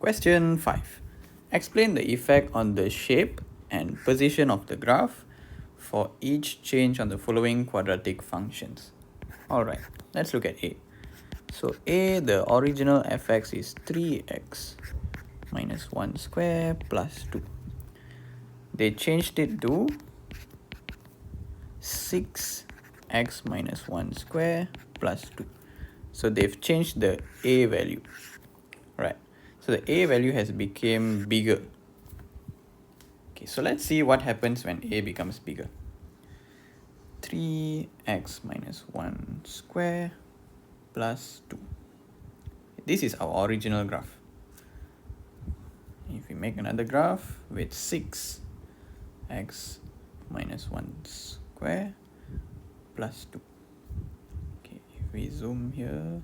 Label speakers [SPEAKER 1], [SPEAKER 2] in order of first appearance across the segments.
[SPEAKER 1] Question 5. Explain the effect on the shape and position of the graph for each change on the following quadratic functions. Alright, let's look at A. So A, the original fx is 3x minus 1 square plus 2. They changed it to 6x minus 1 square plus 2. So they've changed the A value. Right. So the A value has become bigger. Okay, so let's see what happens when A becomes bigger. 3x minus 1 square plus 2. This is our original graph. If we make another graph with 6x minus 1 square plus 2. Okay, if we zoom here,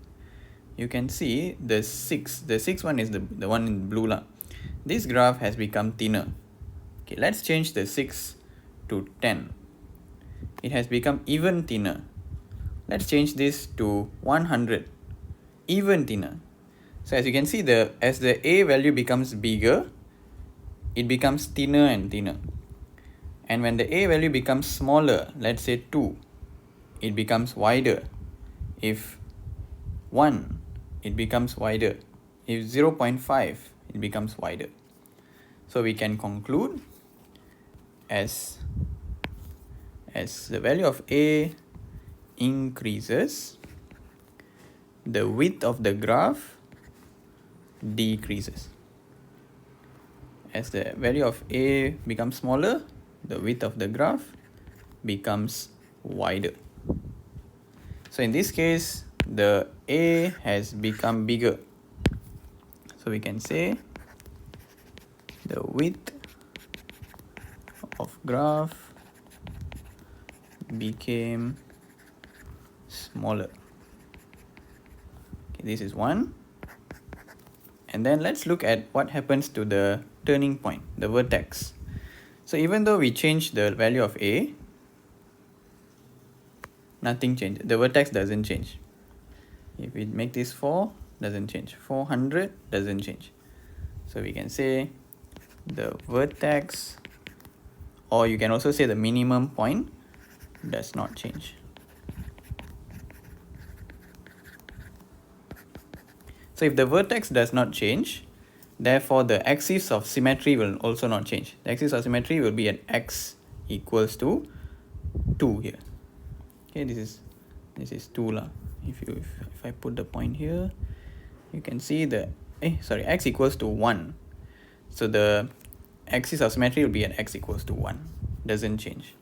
[SPEAKER 1] you can see the 6 one is the one in blue lah. This graph has become thinner. Okay, let's change the 6 to 10. It has become even thinner. Let's change this to 100. Even thinner. So as you can see, as the A value becomes bigger, it becomes thinner and thinner. And when the A value becomes smaller, let's say 2, it becomes wider. If 1, it becomes wider. If 0.5, it becomes wider. So we can conclude as the value of A increases, the width of the graph decreases. As the value of A becomes smaller, the width of the graph becomes wider. So in this case, the A has become bigger. So we can say the width of graph became smaller. Okay, this is one. And then let's look at what happens to the turning point, the vertex. So even though we change the value of A, nothing changes. The vertex doesn't change. If we make this 4, doesn't change. 400 doesn't change. So we can say the vertex, or you can also say the minimum point, does not change. So if the vertex does not change, therefore the axis of symmetry will also not change. The axis of symmetry will be at x equals to 2 here. Okay, this is 2 lah. If I put the point here, you can see x equals to 1. So the axis of symmetry will be at x equals to 1. Doesn't change.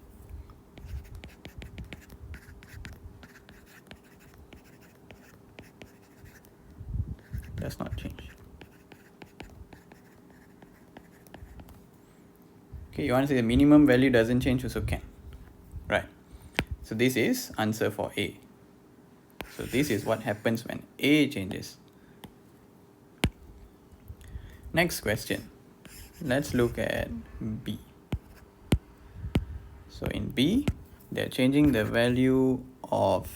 [SPEAKER 1] Does not change. Okay, you want to say the minimum value doesn't change, also can. Right. So this is answer for A. So this is what happens when A changes. Next question. Let's look at B. So in B, they're changing the value of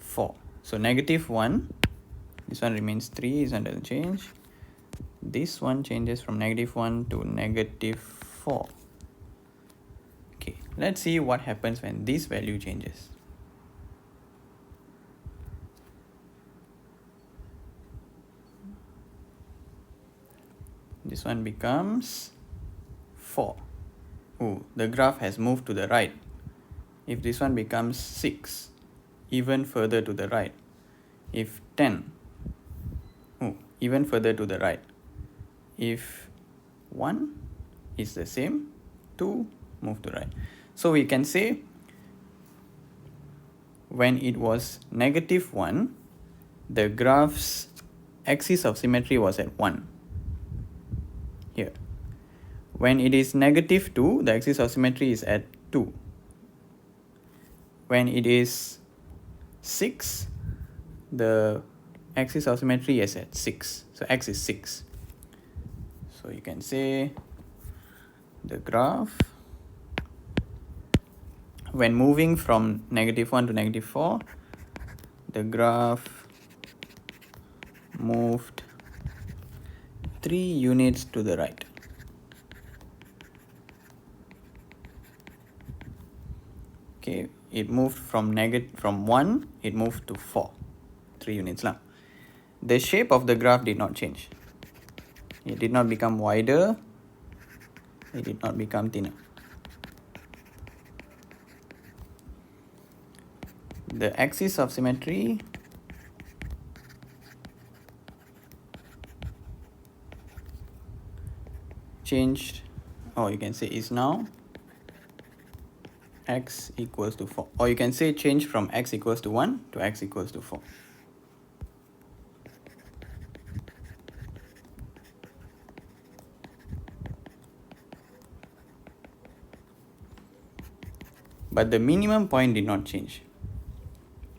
[SPEAKER 1] 4. So -1, this one remains 3, this one doesn't change. This one changes from -1 to -4. Okay, let's see what happens when this value changes. This one becomes 4. Oh, the graph has moved to the right. If this one becomes 6, even further to the right. If 10, even further to the right. If 1 is the same, 2 move to right. So we can say when it was -1, the graph's axis of symmetry was at 1. Here. When it is -2, the axis of symmetry is at 2. When it is 6, the axis of symmetry is at 6. So x is 6. So you can say the graph, when moving from -1 to -4, the graph moved 3 units to the right. Okay, it moved from 1, it moved to 4, 3 units lah. The shape of the graph did not change. It did not become wider, it did not become thinner. The axis of symmetry changed, or you can say is now x equals to 4, or you can say change from x equals to 1 to x equals to 4. But the minimum point did not change.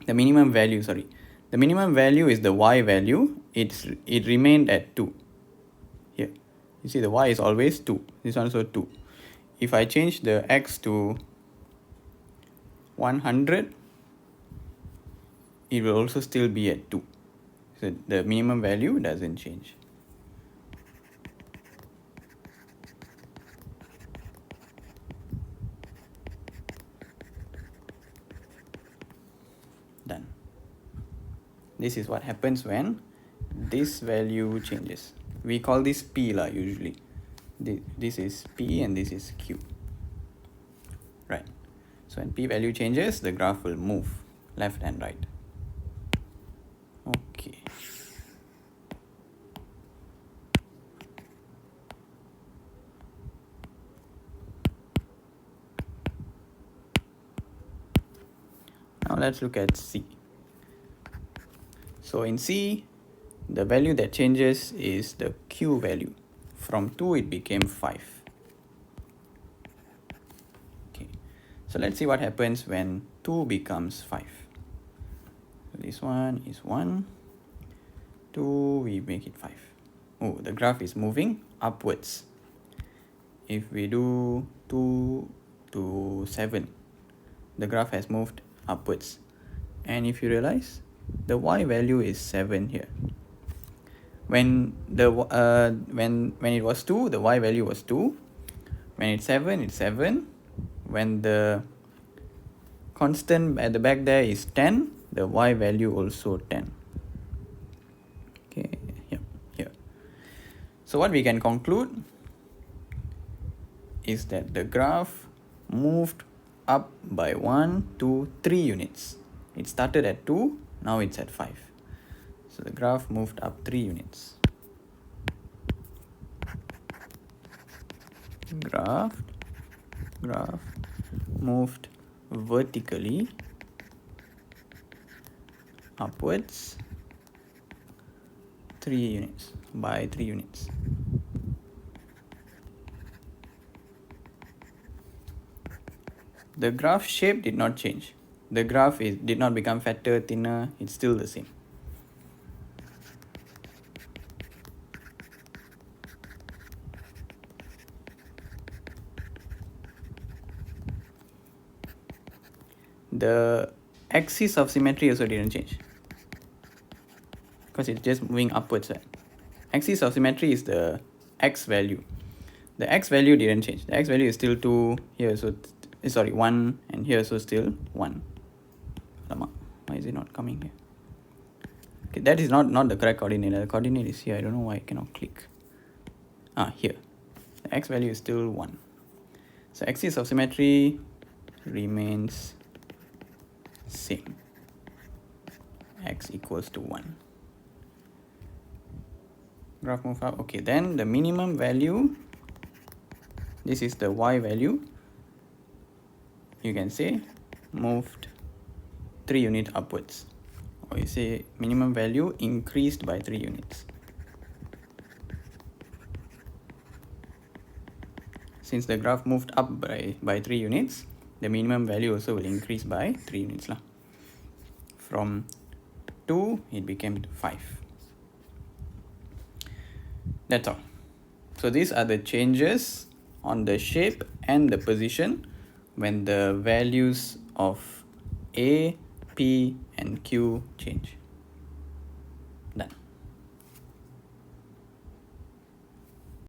[SPEAKER 1] The minimum value, sorry. The minimum value is the y value. It remained at 2. Here. You see the y is always 2. This one also 2. If I change the x to 100, it will also still be at 2. So the minimum value doesn't change. Done. This is what happens when this value changes. We call this P lah usually. This is P and this is Q. Right. So when P value changes, the graph will move left and right. Okay. Now let's look at C. So in C, the value that changes is the Q value. From 2, it became 5. Okay. So let's see what happens when 2 becomes 5. So this one is 1. 2, we make it 5. Oh, the graph is moving upwards. If we do 2 to 7, the graph has moved upwards. And if you realize, the y value is 7 here. When it was 2, the y value was 2. When it's 7, it's 7. When the constant at the back there is 10, the y value also 10. Okay, here. So what we can conclude is that the graph moved up by 1, 2, 3 units. It started at 2, now it's at 5. So the graph moved up 3 units. Graph moved vertically upwards 3 units by 3 units. The graph shape did not change. The graph did not become fatter, thinner, it's still the same. The axis of symmetry also didn't change because it's just moving upwards, right? Axis of symmetry is the x value. The x value didn't change. The x value is still 2 here, so 1, and here so still 1. Why is it not coming here? Okay, that is not the correct coordinate. The coordinate is here. I don't know why I cannot click. Here. The x value is still 1. So axis of symmetry remains same. X equals to 1. Graph move up. Okay, then the minimum value, this is the y value, you can say moved 3 units upwards, or you say minimum value increased by 3 units. Since the graph moved up by 3 units, the minimum value also will increase by 3 units lah. From 2, it became 5. That's all. So these are the changes on the shape and the position when the values of A, P, and Q change.